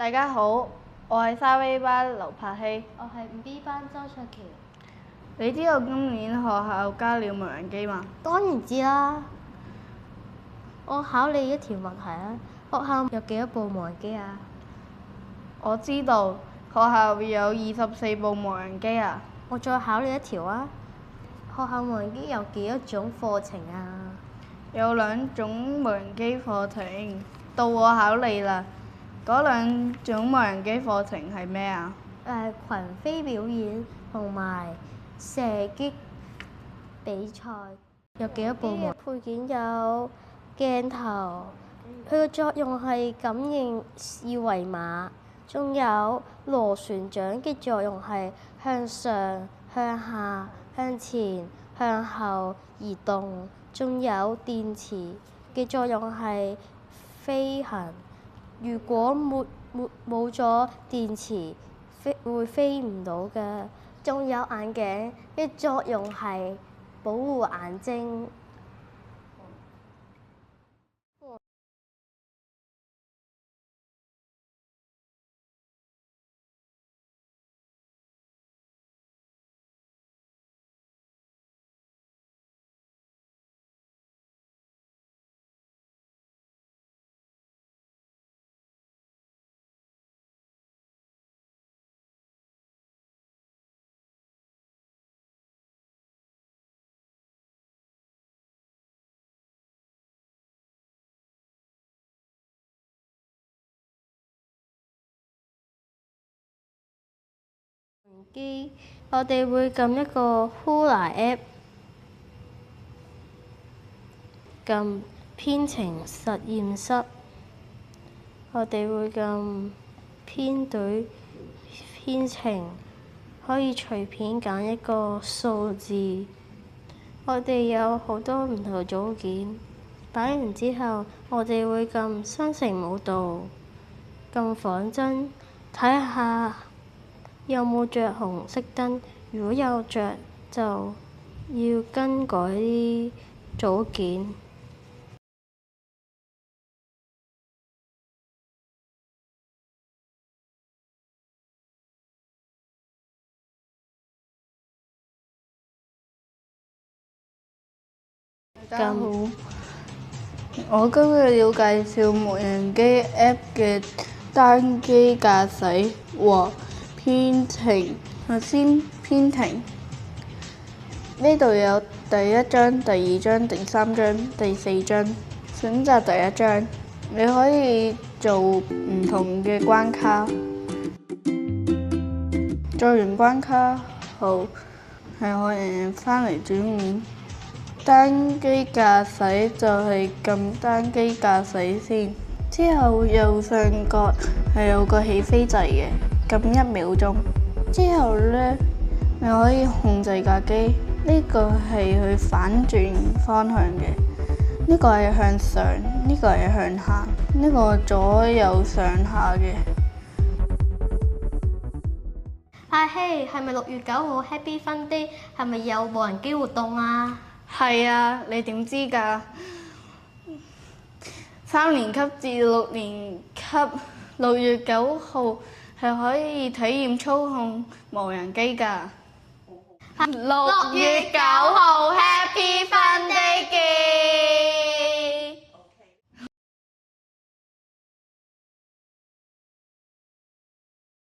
大家好，我係3A 班劉柏希。我係5B 班周卓琪。你知道今年學校加了無人機嗎？當然知啦。我考你一條問題啊，學校有幾多部無人機啊？我知道學校有24部無人機啊。我再考你一條啊，學校無人機有幾多種課程啊？有2種無人機課程，到我考你啦。嗰2種無人機課程係咩啊？群飛表演同埋射擊比賽。有幾多部門？配件有鏡頭，佢嘅作用係感應二維碼，仲有螺旋槳嘅作用係向上、向下、向前、向後移動，仲有電池嘅作用係飛行。如果冇咗電池，會飛唔到嘅。仲有眼鏡嘅作用係保護眼睛。機，我哋會撳一個 Hula App， 撳編程實驗室，我哋會撳編隊編程，可以隨便揀一個數字。我哋有好多唔同組件，擺完之後，我哋會撳生成舞蹈，撳仿真，睇下有冇着紅色燈，如果有着，就要更改啲組件。大家好，我今日要介紹無人機 App 嘅單機駕駛和編程。首先編程，呢度有第1章、第2章、第3章、第4章。選擇第1章，你可以做唔同嘅關卡。做完關卡後，係可以返嚟轉換。單機駕駛就係撳單機駕駛先，之後右上角係有個起飛掣嘅，撳1秒鐘。之後呢，你可以控制架機，呢個係去反轉方向嘅，呢個係向上，呢個係向下，呢個左右上下嘅。阿希，係咪6月9號 Happy Fun Day？ 係咪有無人機活動啊？係啊，你點知㗎？3年級至6年級6月9號係可以體驗操控無人機㗎。6月9號 Happy Fun Day！